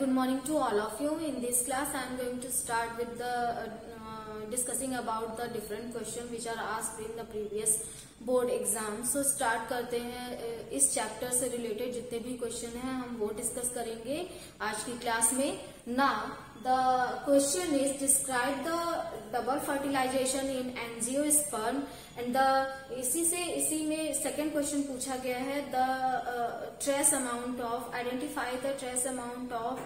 Good morning to all of you. In this class, I am going to start with the discussing about the different questions which are asked in the previous board exam. So start करते हैं इस chapter से related जितने भी question हैं हम वो discuss करेंगे आज की क्लास में. Now the question is describe the double fertilization in angiosperm and the इसी में सेकेंड क्वेश्चन पूछा गया है the trace amount of identify the trace amount of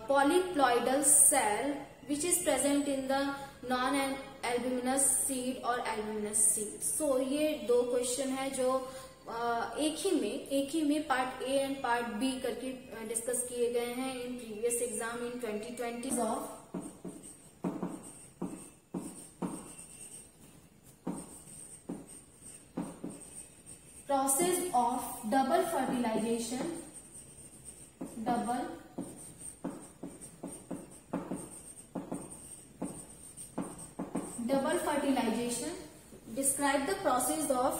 polyploidal cell which is present in the non-albuminous seed और albuminous seed. So ये दो question है जो एक ही में part A and part B करके डिस्कस किए गए हैं in previous exam in 2020 of process of double fertilization. Describe the process of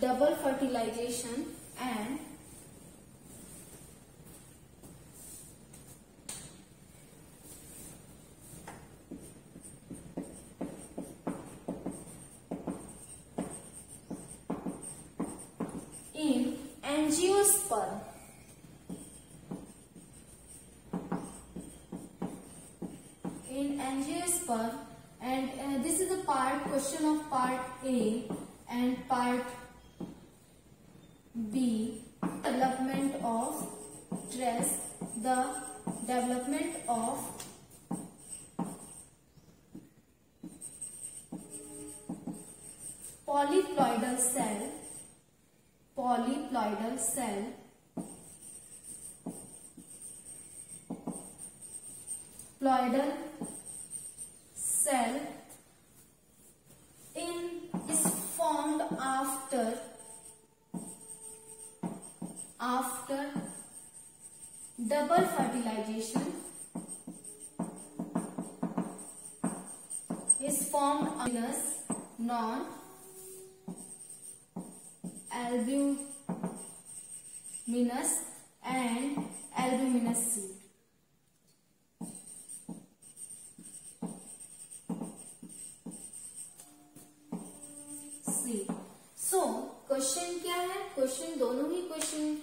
double fertilization and in angiosperm. And this is the question of part A and part B. Development of trace. The development of polyploidal cell. Polyploidal cell is formed after double fertilization. Is formed non-albuminous and albuminous seed. So question क्या है? Question दोनों ही question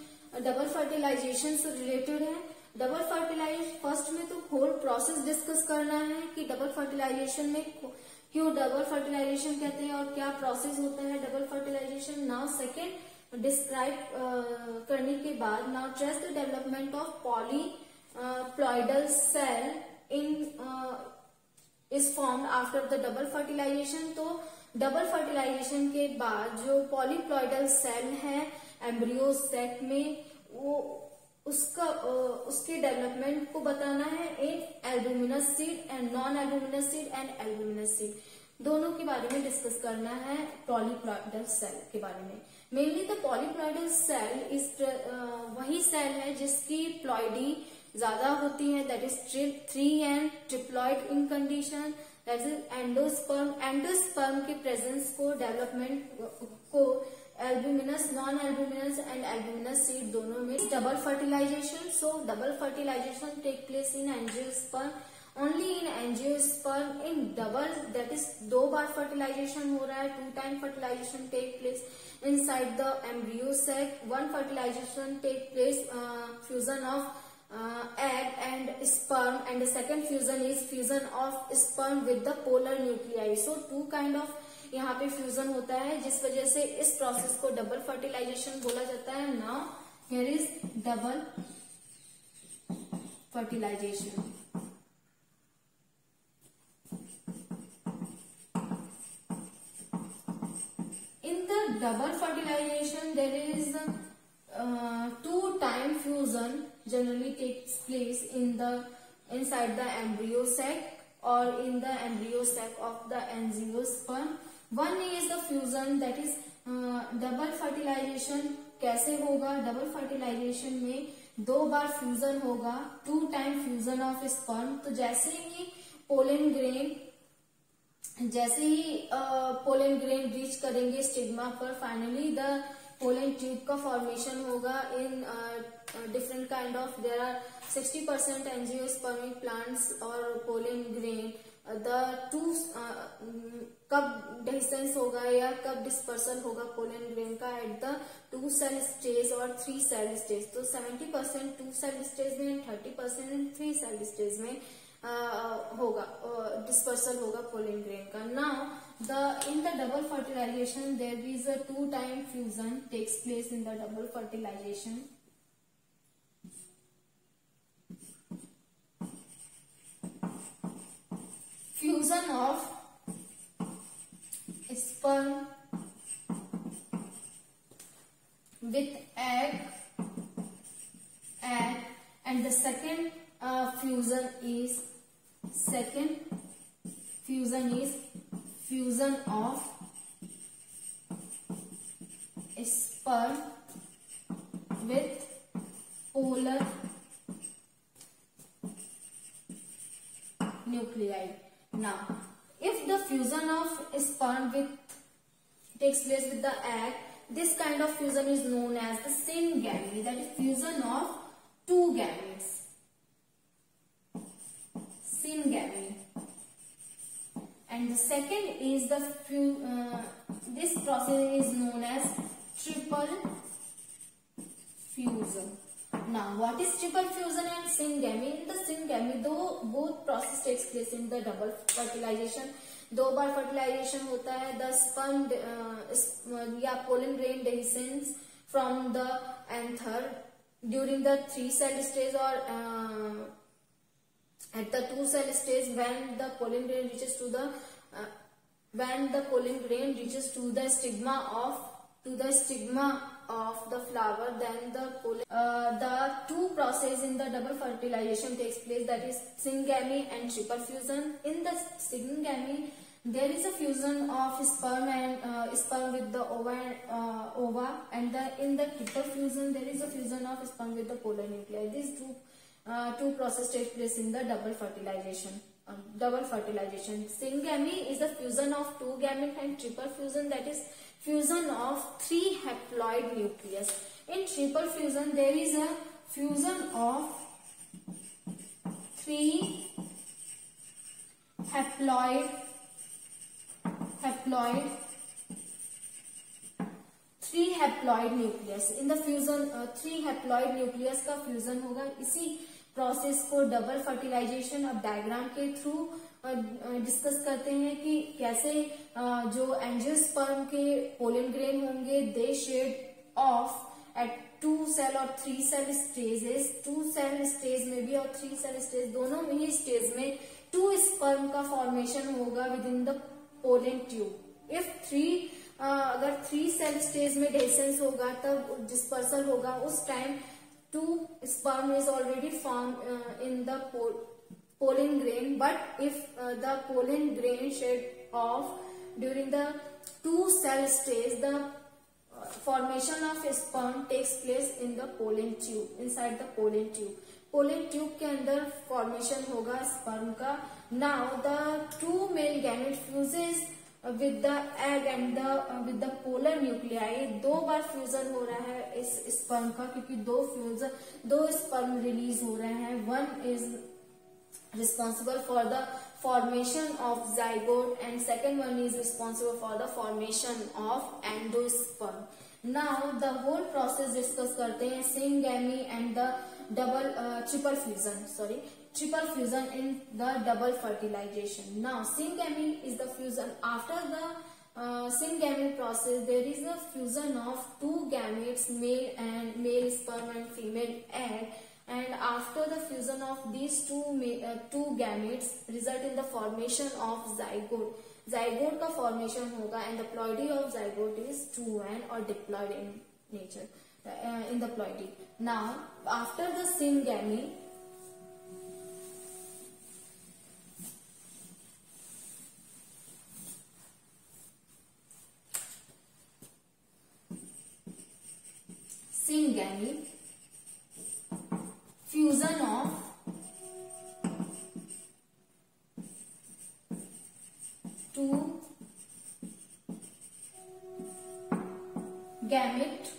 double fertilisation से related है. Double fertilisation first में तो whole process discuss करना है कि डबल फर्टिलाइजेशन में क्यों डबल फर्टिलाइजेशन कहते हैं और क्या प्रोसेस होता है double fertilization. Now second describe करने के बाद now trace the development of polyploidal cell is formed after the double fertilization. तो डबल फर्टिलाइजेशन के बाद जो पॉलीप्लॉइडल सेल है एम्ब्रियो सैक में वो उसके डेवलपमेंट को बताना है in albuminous seed and non albuminous seed and albuminous seed दोनों के बारे में डिस्कस करना है. पॉलीप्लॉइडल सेल के बारे में मेनली द पॉलीप्लॉइडल सेल इस वही सेल है जिसकी प्लॉइडी ज्यादा होती है that is 3 and triploid in condition. Endosperm के प्रेजेंस को डेवलपमेंट को albuminous non albuminous and albuminous seed दोनों में double fertilization. So double fertilization take place in angiosperm. Only in angiosperm in double that is 2 बार fertilization हो रहा है. 2 time fertilization take place inside the embryo sac. 1 fertilization take place fusion of egg and sperm and the second fusion is fusion of sperm with the polar nuclei. So 2 kind of यहाँ पे fusion होता है जिस वजह से इस process को double fertilisation बोला जाता है. Now here is double fertilization. In the double fertilization there is 2 time fusion generally takes place inside the embryo sac or in the embryo sac of the angiosperm. One is the fusion that is double fertilization. कैसे होगा? Double fertilisation में 2 बार fusion होगा. 2 time fusion of sperm. तो जैसे ही pollen grain reach करेंगे stigma पर finally the pollen tube का फॉर्मेशन होगा in different kind of, there are 60% angiospermic plants और पोलन ग्रेन। द टू कब डेहिसेंस होगा या कब डिस्पर्सल होगा पोलन ग्रेन का, एट द 2 सेल स्टेज और 3 सेल स्टेज। तो 70% 2 सेल स्टेज में, 30% 3 सेल स्टेज में होगा डिस्पर्सल होगा पोलन ग्रेन का। Now in the double fertilization there is a 2-time fusion takes place in the double fertilization. Fusion of sperm with egg, and the second fusion is fusion of sperm with polar nuclei. Now, if the fusion of sperm takes place with the egg, this kind of fusion is known as the syngamy, that is fusion of two gametes. Syngamy. And the second is the this process is known as triple fusion. Now, what is triple fusion and syngamy? In the syngamy, though both process takes place in the double fertilization, 2 bar fertilization होता है, the sperm या pollen grain dehiscence from the anther during the 3 cell stage or at the 2 cell stage, when the pollen grain reaches to the stigma of the flower, then the two process in the double fertilization takes place, that is syngamy and triple fusion. In the syngamy, there is a fusion of sperm and sperm with the ova, and in the triple fusion there is a fusion of sperm with the polar nuclei. These two process take place in the double fertilization. Syngamy is the fusion of 2 gametes, and triple fusion, that is fusion of 3 haploid nucleus. In triple fusion there is a fusion of 3 haploid nucleus. In the fusion 3 haploid nucleus का fusion होगा. इसी process को double fertilisation अब diagram के through discuss करते हैं कि कैसे जो एंजियोस्पर्म के पोलन ग्रेन होंगे, दे शेड ऑफ एट 2 सेल और 3 सेल स्टेजेस. 2 सेल स्टेज में भी और 3 सेल स्टेज, दोनों में ही स्टेज में 2 स्पर्म का फॉर्मेशन होगा with in the pollen tube. अगर 3 सेल स्टेज में डेसेंस होगा तब डिस्पर्सल होगा. उस time 2 sperm is already formed in the pollen grain, but if the pollen grain shed off during the 2 cell stage, the formation of sperm takes place in the pollen tube, inside the pollen tube. Pollen tube के अंदर formation होगा sperm का. Now the 2 male gamete fuses with the egg and with the polar nuclei. 2 bar fusion हो रहा है इस sperm का, क्योंकि 2 स्पर्म रिलीज हो रहे हैं. 1 is responsible for the formation of zygote and second one is responsible for the formation of endosperm. Now the whole process discuss करते हैं syngamy and the triple fusion in the double fertilization. Now syngamy is the fusion. After the syngamy process, there is a fusion of 2 gametes, male sperm and female egg, and after the fusion of these two gametes result in the formation of zygote. Zygote का formation होगा and the ploidy of zygote is 2n or diploid in nature, in the ploidy. Now after the syngamy, fusion of 2 gamete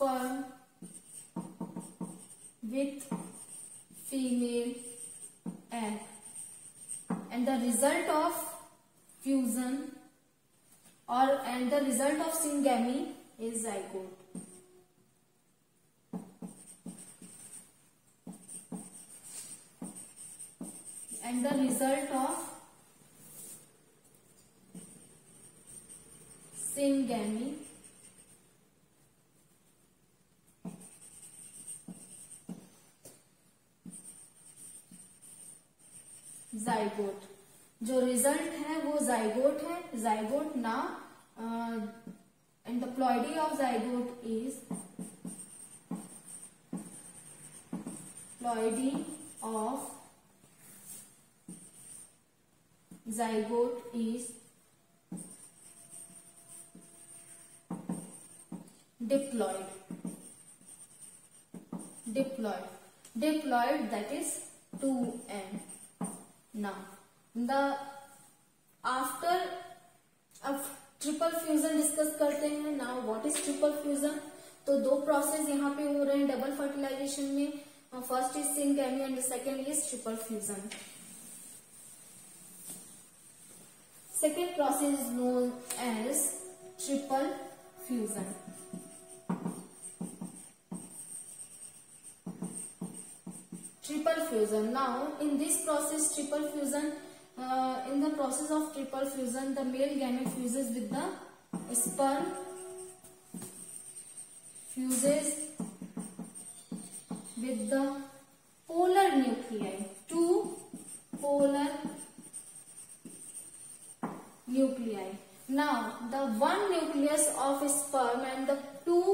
sperm with female egg, and the result of fusion and the result of syngamy is zygote. And the result of syngamy zygote. जो result है वो zygote है. Zygote ना and the ploidy of zygote is ploidy of zygote is diploid. Diploid, that is 2n. Now after अब triple fusion discuss करते हैं. Now what is triple fusion? तो दो प्रोसेस यहाँ पे हो रहे हैं डबल फर्टिलाइजेशन में. First is syngamy and second is triple fusion. Second process is known as triple fusion. Triple fusion. Now, in this process, triple fusion. In the process of triple fusion, the male gamete fuses with the sperm. Fuses with the polar nuclei. Two polar nuclei. Now the one nucleus of sperm and the two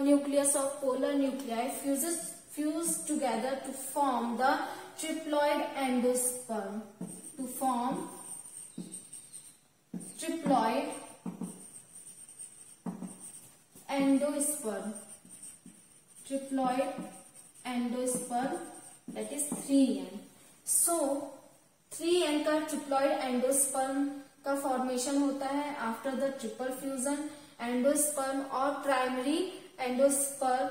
nucleus of polar nuclei fuse together to form the triploid endosperm. To form triploid endosperm. Triploid endosperm, that is 3n. So 3n का triploid endosperm का formation होता है after the triple fusion. Endosperm और primary endosperm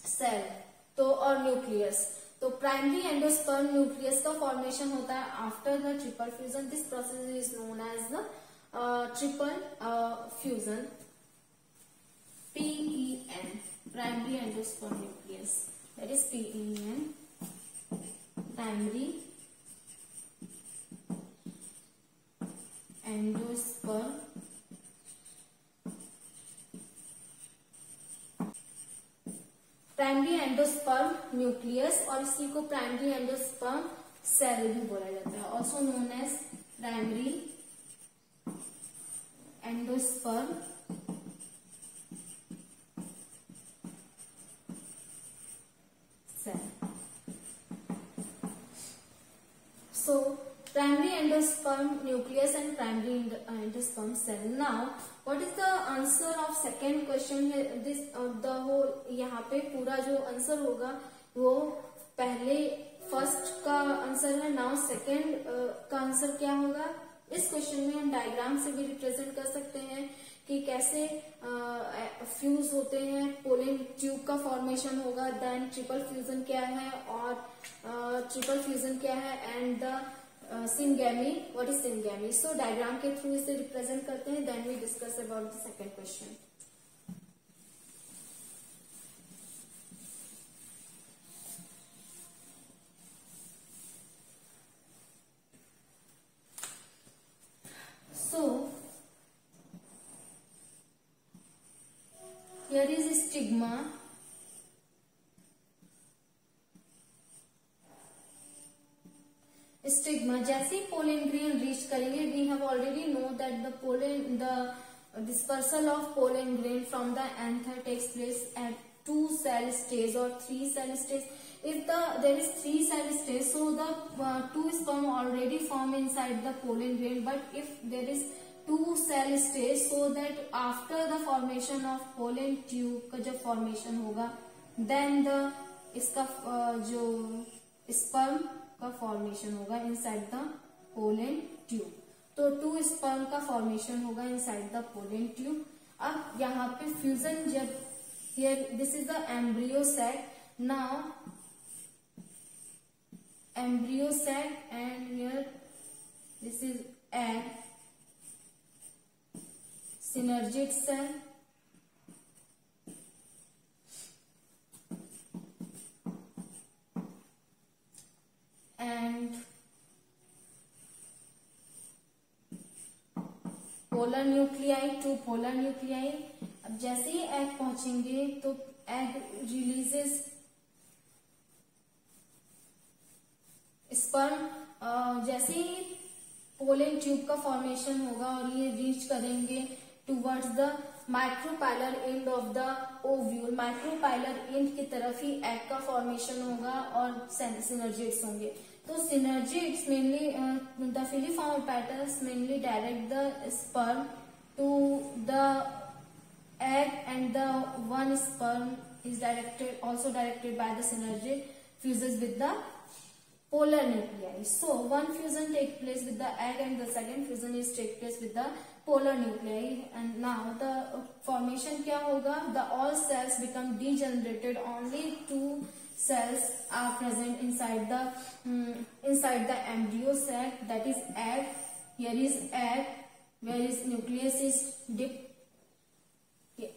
cell तो और nucleus. तो primary endosperm nucleus का formation होता है after the triple fusion. This process is known as the triple fusion. PEN, primary endosperm nucleus, that is PEN, primary endosperm primary endosperm nucleus, और इसी को primary endosperm cell भी बोला जाता है. Also known as primary endosperm cell. So primary endosperm nucleus and primary endosperm cell. Now what is the answer of second question? This the whole यहाँ पे पूरा जो आंसर होगा वो पहले फर्स्ट का आंसर है. नाउ सेकेंड का आंसर क्या होगा? इस क्वेश्चन में हम डायग्राम से भी रिप्रेजेंट कर सकते हैं कि कैसे फ्यूज होते हैं. पोलन ट्यूब का फॉर्मेशन होगा. देन ट्रिपल फ्यूजन क्या है और ट्रिपल फ्यूजन क्या है, and the syngamy, what is syngamy. So diagram के थ्रू इसे रिप्रेजेंट करते हैं. Then we discuss about the second question. So here is stigma. Stigma जैसे ही पोलन ग्रेन रीच करेंगे, we have already know that the dispersal of pollen grain from the anther takes place at 2 cell stage or 3 cell stage. If there is 3 cell stage, so the 2 sperm already form inside the pollen grain. But if there is 2 cell stage, so that after the formation of pollen tube का जब formation होगा, then इसका जो sperm का formation होगा inside the pollen tube. तो 2 sperm का formation होगा इनसाइड द पोलन ट्यूब. अब यहाँ पे फ्यूजन जब here this is the embryo sac. Now embryo sac, and here this is egg, synergid cell, and polar nuclei, 2 polar nuclei. अब जैसे ही egg पहुंचेंगे तो एग रिलीजेस स्पर्म. जैसे ही पोलन ट्यूब का फॉर्मेशन होगा और ये रीच करेंगे towards the micropylar end of the ovule. Micropylar and की तरफ ही एग का फॉर्मेशन होगा और सिनर्जिड्स होंगे. तो synergids mainly the filiform apparatus mainly direct the sperm to the egg, and the one sperm is also directed by the synergid fuses with the polar nuclei. So one fusion takes place with the egg and the second fusion is take place with the polar nuclei. And now the formation क्या होगा? The all cells become degenerated. Only 2 cells are present inside the embryo sac, that is egg. Here is egg, where is nucleus is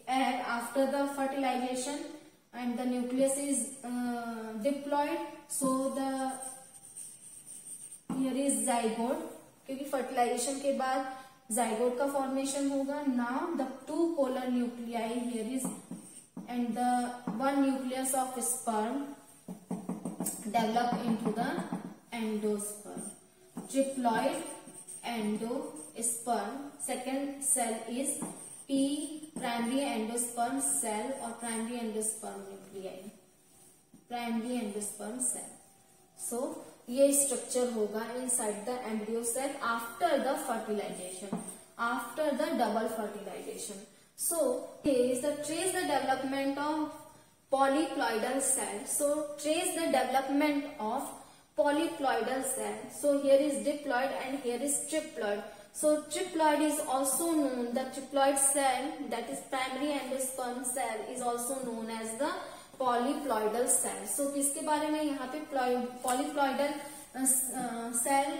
egg after the fertilization, and the nucleus is diploid. So the here is zygote, क्योंकि fertilization के बाद zygote का formation होगा. Now the 2 polar nuclei here is, and the 1 nucleus of sperm develop into the endosperm. Triploid endosperm. Second cell is P, primary endosperm cell or primary endosperm nuclei. Primary endosperm cell. So ये structure होगा inside the embryo sac after the fertilization, after the double fertilization. So is the trace the development of polyploidal cell. So trace the development of polyploidal cell. So here is diploid and here is triploid. So triploid is also known, the triploid cell, that is primary endosperm cell, is also known as the polyploidal cell. So किसके बारे में यहाँ पे polyploidal cell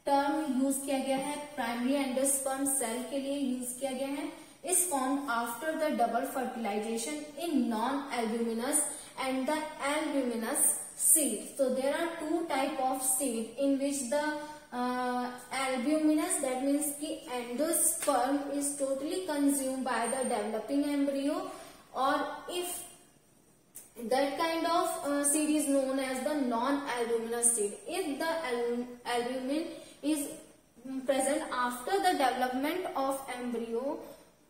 term use किया गया है? Primary endosperm cell के लिए यूज किया गया है. is formed after the double fertilization in non-albuminous and the albuminous seed. So there are 2 type of seed in which the albuminous, that means ki endosperm is totally consumed by the developing embryo, or if that kind of seed is known as the non-albuminous seed. If the albumin is present after the development of embryo,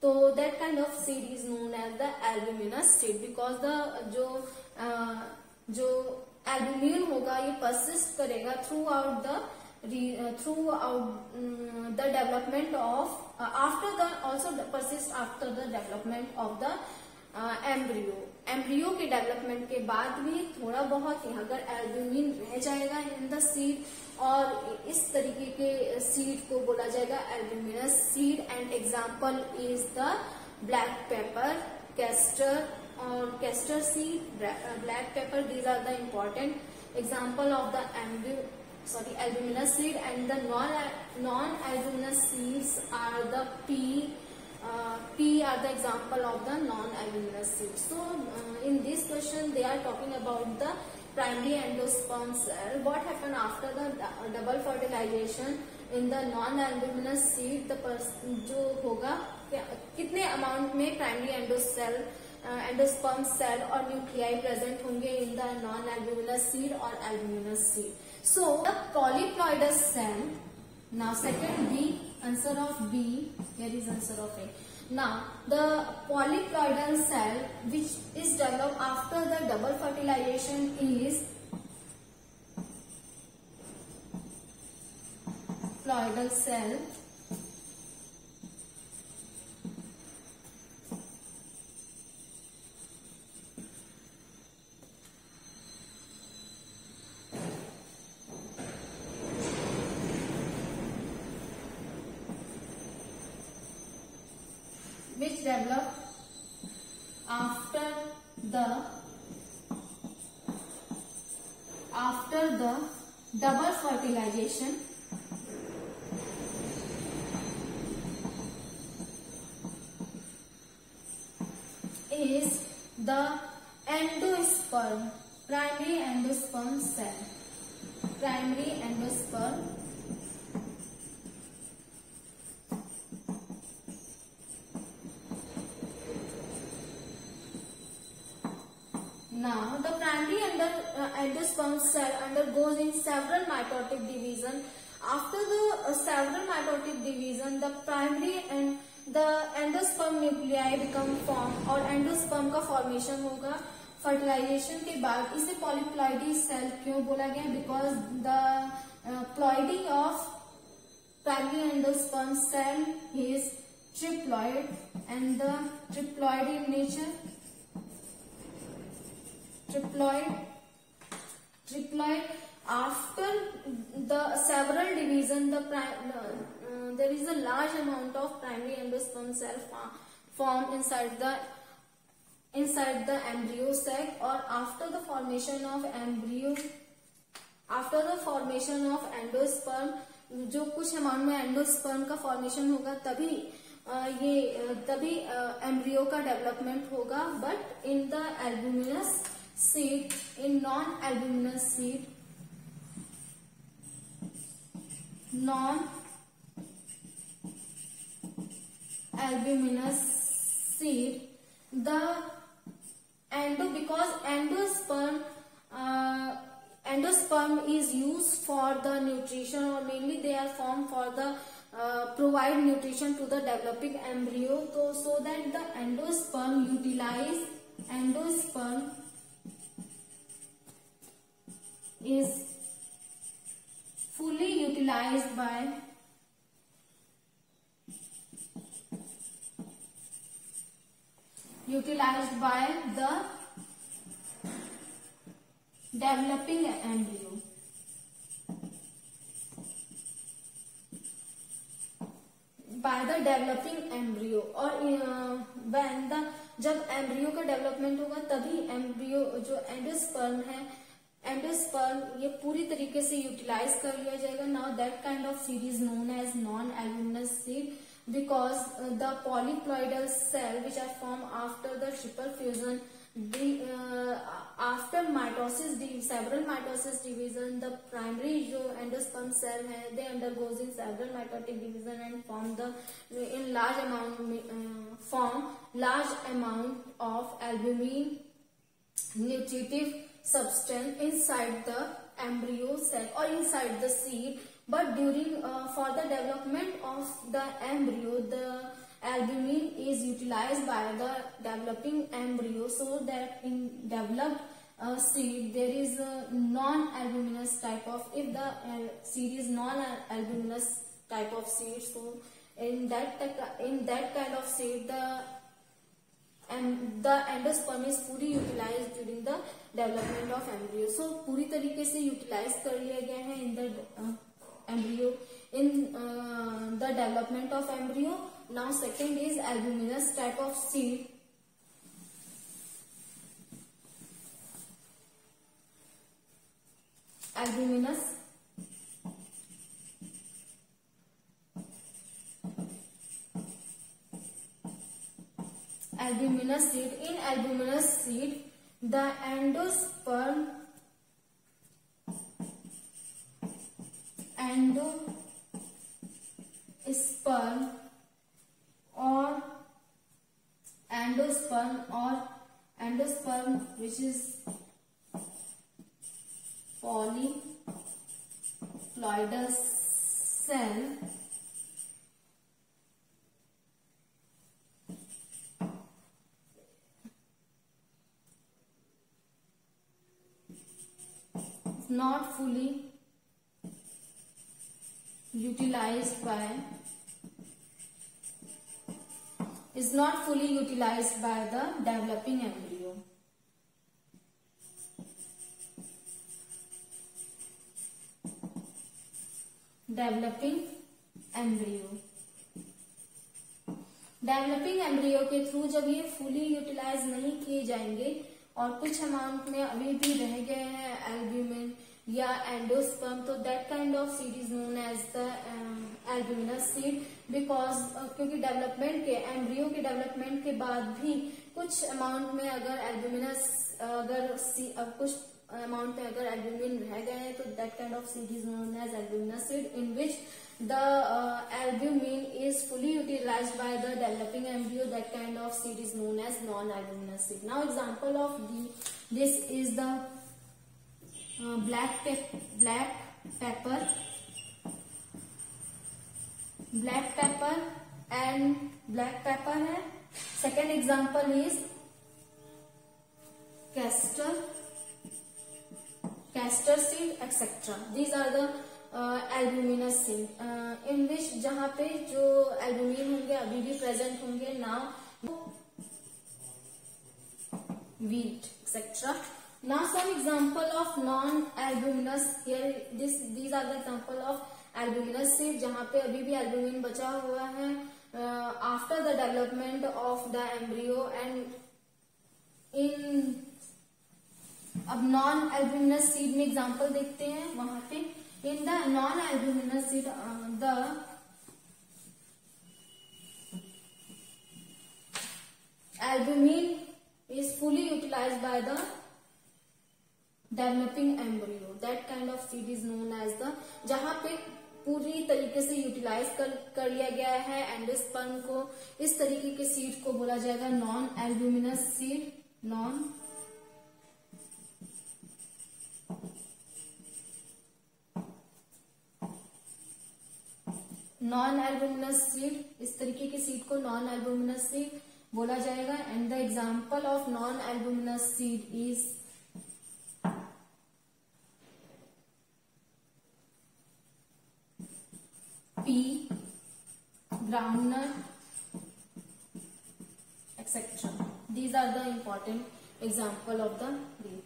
तो that kind of seed is known as the albuminous seed, because the जो albumin होगा ये persist करेगा throughout the development of after the also persist after the development of the embryo के development के बाद भी थोड़ा बहुत अगर एल्ब्यूमिन रह जाएगा इन द सीड, और इस तरीके के सीड को बोला जाएगा albuminous seed. And example is the black pepper, castor और castor seed, black pepper. These are the important example of the albuminous seed. And the non-albuminous seeds are the P are the example of the non-albuminous seeds. So in this question they are talking about the primary endosperm cell. What happened after the double fertilization in the non-albuminous seed? जो होगा कितने amount में primary endosperm cell और nuclei present होंगे in the non-albuminous seed or albuminous seed. So the polyploidal cell. Now second B, answer of B. Here is answer of A. Now the polyploidal cell which is developed after the double fertilization is ploidal cell. Which develop after the after the double fertilization is the endosperm, primary endosperm cell, primary endosperm Now, the primary endosperm cell undergoes in several mitotic division. After the several mitotic division, the primary and the endosperm nuclei become formed और endosperm का formation होगा fertilization के बाद. इसे polyploidy cell क्यों बोला गया? Because the ploidy of primary endosperm cell is triploid and the triploid in nature. Triploid. After the several division, there is a large amount of primary endosperm cell formed inside the embryo sac. Or after the formation of endosperm, जो कुछ amount में endosperm का formation होगा तभी embryo का development होगा. But in the albuminous seed, in non-albuminous seed, the because endosperm is used for the nutrition, or mainly they are formed for the provide nutrition to the developing embryo. So that the endosperm is fully utilized by the developing embryo. By the developing embryo. और when जब embryo का development होगा तभी embryo जो endosperm ये पूरी तरीके से यूटिलाइज कर लिया जाएगा. Now that kind of seed is known as non albuminous seed because the polyploidal cell which are form after the triple fusion after mitosis several mitosis division. The primary जो endosperm cell है they undergoes in several mitotic division and form large amount of albumin nutritive substance inside the embryo cell or inside the seed. But during for the development of the embryo, the albumin is utilized by the developing embryo, so that in developed seed there is a non-albuminous type of, if the seed is non-albuminous type of seed, so in that kind of seed the endosperm is fully utilized during the development of embryo. So पूरी तरीके से utilise कर लिया गया है in the embryo in the development of embryo. Now second is albuminous type of seed. Albuminous seed. In albuminous seed, the endosperm which is polyploidal cell not fully utilized by the developing embryo. Developing embryo के through जब ये fully utilise नहीं किए जाएंगे और कुछ amount में अभी भी रह गए हैं एल्ब्यूमिन या एंडोस्पर्म, तो that kind of seed is known as the albuminous seed. Because क्योंकि डेवलपमेंट के एम्ब्रियो के डेवलपमेंट के बाद भी कुछ अमाउंट में अगर एल्ब्यूमिनस कुछ अमाउंट में अगर एल्ब्यूमिन रह गए हैं, तो that kind of seed is known as albuminous seed in which the albumin is fully utilized by the developing embryo. That kind of seed is known as non-albuminous seed. Now example of this is the black pepper and black pepper है. Second example is castor seed etc. These are the albuminous seed in which जहां पे जो albumin होंगे अभी भी present होंगे now wheat etc. Now some example of non-albuminous here these are the example of albuminous seed जहां पे अभी भी एल्ब्यूमिन बचा हुआ है after the development of the embryo and in अब non-albuminous seed में एग्जाम्पल देखते हैं वहां पे in the non-albuminous seed the albumin is fully utilized by the developing embryo. That kind of seed is known as the जहां पे पूरी तरीके से यूटिलाइज कर लिया गया है एंडोस्पर्म को, इस तरीके के सीड को बोला जाएगा non albuminous seed. Non albuminous seed, इस तरीके के सीड को नॉन एल्ब्यूमिनस सीड बोला जाएगा. And the example of non albuminous seed is pea, groundnut etcetera. These are the important example of the day.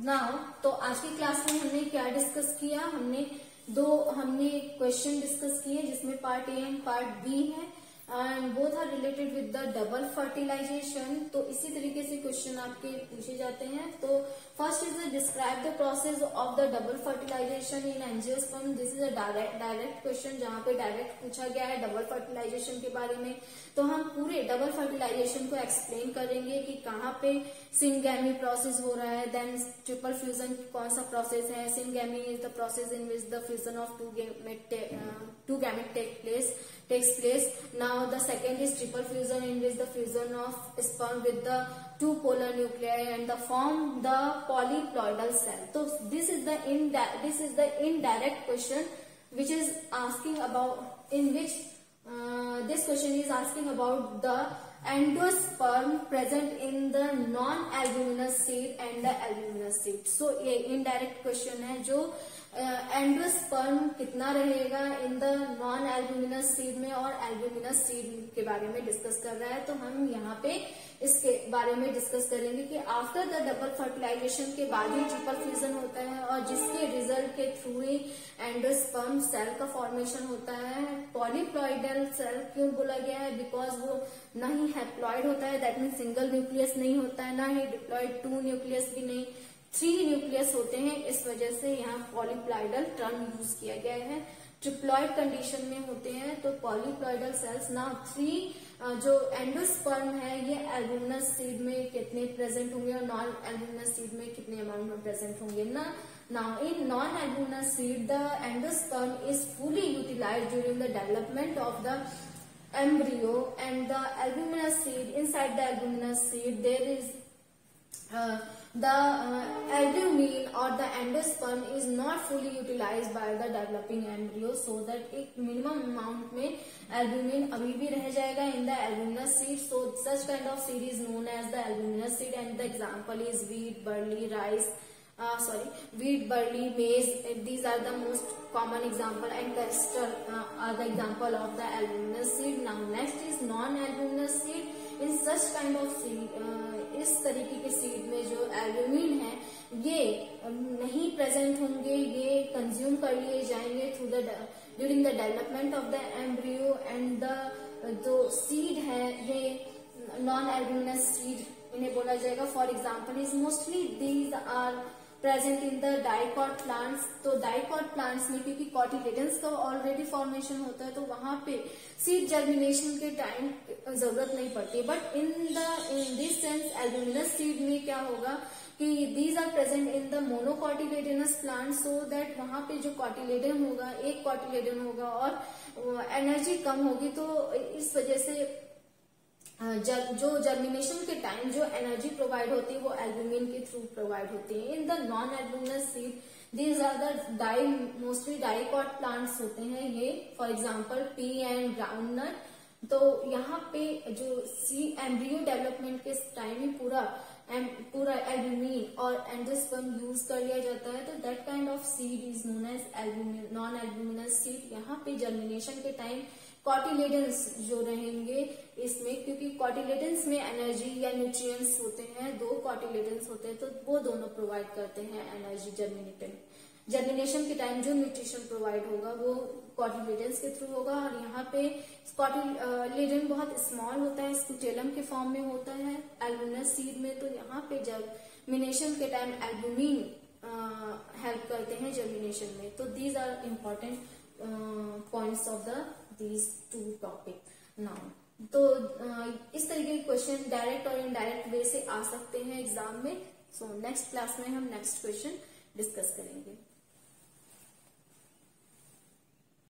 Now तो आज की क्लास में हमने क्या डिस्कस किया, हमने क्वेश्चन डिस्कस किए जिसमें part A and part B है and both are related with the double fertilization. तो इसी तरीके से क्वेश्चन आपके पूछे जाते हैं. तो first is describe the process of the double fertilization in angiosperm. This is a direct question जहां पे डायरेक्ट पूछा गया है डबल फर्टिलाइजेशन के बारे में. तो हम पूरे डबल फर्टिलाइजेशन को एक्सप्लेन करेंगे कि कहाँ पे सिंगैमी प्रोसेस हो रहा है, देन ट्रिपल फ्यूजन कौन सा प्रोसेस है. Syngamy is the process in which the fusion of two gamete takes place. Now the second is triple fusion in which the fusion of sperm with the two polar nuclei and the form the polyploidal cell. So this is the indirect question which is asking about, in which this question is asking about the endosperm present in the non-albuminous seed and the albuminous seed. So ये indirect question है जो endosperm कितना रहेगा इन the non albuminous seed में और albuminous seed के बारे में डिस्कस कर रहा है. तो हम यहाँ पे इसके बारे में डिस्कस करेंगे कि आफ्टर द डबल फर्टिलाइजेशन के बाद ही ट्रिपल फ्यूजन होता है और जिसके रिजल्ट के थ्रू ही एंडोस्पर्म सेल का फॉर्मेशन होता है. पॉलीप्लॉइडल सेल क्यों बोला गया है, बिकॉज वो ना ही हैप्लॉइड होता है, दैट मीन सिंगल न्यूक्लियस नहीं होता है, ना ही डिप्लॉइड टू न्यूक्लियस भी नहीं, 3 न्यूक्लियस होते हैं. इस वजह से यहाँ पॉलीप्लॉइडल टर्म यूज किया गया है. ट्रिप्लॉइड कंडीशन में होते हैं तो पॉलीप्लॉइडल सेल्स. ना 3 जो एंडोस्पर्म है ये एल्ब्यूमिनस सीड में कितने प्रेजेंट होंगे और नॉन एल्ब्यूमिनस सीड में कितने अमाउंट में प्रेजेंट होंगे ना. Now in non albuminous seed the endosperm is fully utilized during the development of the embryo and the albuminous seed. Inside the albuminous seed there is the albumin or the endosperm is not fully utilized by the developing embryo, so that एक minimum amount में albumin अभी भी रह जाएगा in the albuminous seed. So such kind of seed is known as the albuminous seed and the example is wheat, barley, rice. Wheat, barley, maize. These are the most common example and castor are the example of the albuminous seed. Now next is non-albuminous seed. In such kind of seed, इस तरीके के seed में जो albumin है ये नहीं present होंगे, ये कंज्यूम कर लिए जाएंगे through the during the development of the embryo and the जो सीड है ये नॉन एल्ब्यूमिनस सीड इन्हें बोला जाएगा। For example is mostly these are present in the dicot plants. तो डाइकॉट प्लांट्स में क्योंकि कॉटिलेडन्स का ऑलरेडी फॉर्मेशन होता है तो वहां पे सीड जर्मिनेशन के टाइम जरूरत नहीं पड़ती। But in this sense albuminous seed में क्या होगा कि these are present in the monocotyledonous plant, so that वहां पे जो कॉटिलेडन होगा, एक कॉटिलेडन होगा और एनर्जी कम होगी, तो इस वजह से जो जर्मिनेशन के टाइम जो एनर्जी प्रोवाइड होती है वो एल्ब्यूमिन के थ्रू प्रोवाइड होती है। In the non albuminous seed these are the mostly dicot plants होते हैं ये। For example pea and groundnut. तो यहाँ पे जो सी एम्ब्रियो डेवलपमेंट के टाइम में पूरा एल्ब्यूमिन और एंडोस्पर्म यूज कर लिया जाता है, तो that kind of seed is known as non albuminous seed. यहाँ पे जर्मिनेशन के टाइम कॉटिलेडन्स जो रहेंगे इसमें, क्योंकि कॉटिलेडन्स में एनर्जी या न्यूट्रिएंट्स होते हैं, 2 कॉटिलेडन्स होते हैं, तो वो दोनों प्रोवाइड करते हैं एनर्जी जर्मिनेशन के टाइम। जो न्यूट्रिशन प्रोवाइड होगा वो कॉटिलेडन्स के थ्रू होगा। और यहाँ पे कॉटिलेडन बहुत स्मॉल होता है, स्कूटेलम के फॉर्म में होता है एल्ब्यूमिनस सीड में। तो यहाँ पे जर्मिनेशन के टाइम एल्ब्यूमिन हेल्प करते हैं जर्मिनेशन में। तो these are important points of these 2 topic now. तो इस तरीके के क्वेश्चन डायरेक्ट और इनडायरेक्ट वे से आ सकते हैं एग्जाम में। सो नेक्स्ट क्लास में हम नेक्स्ट क्वेश्चन डिस्कस करेंगे।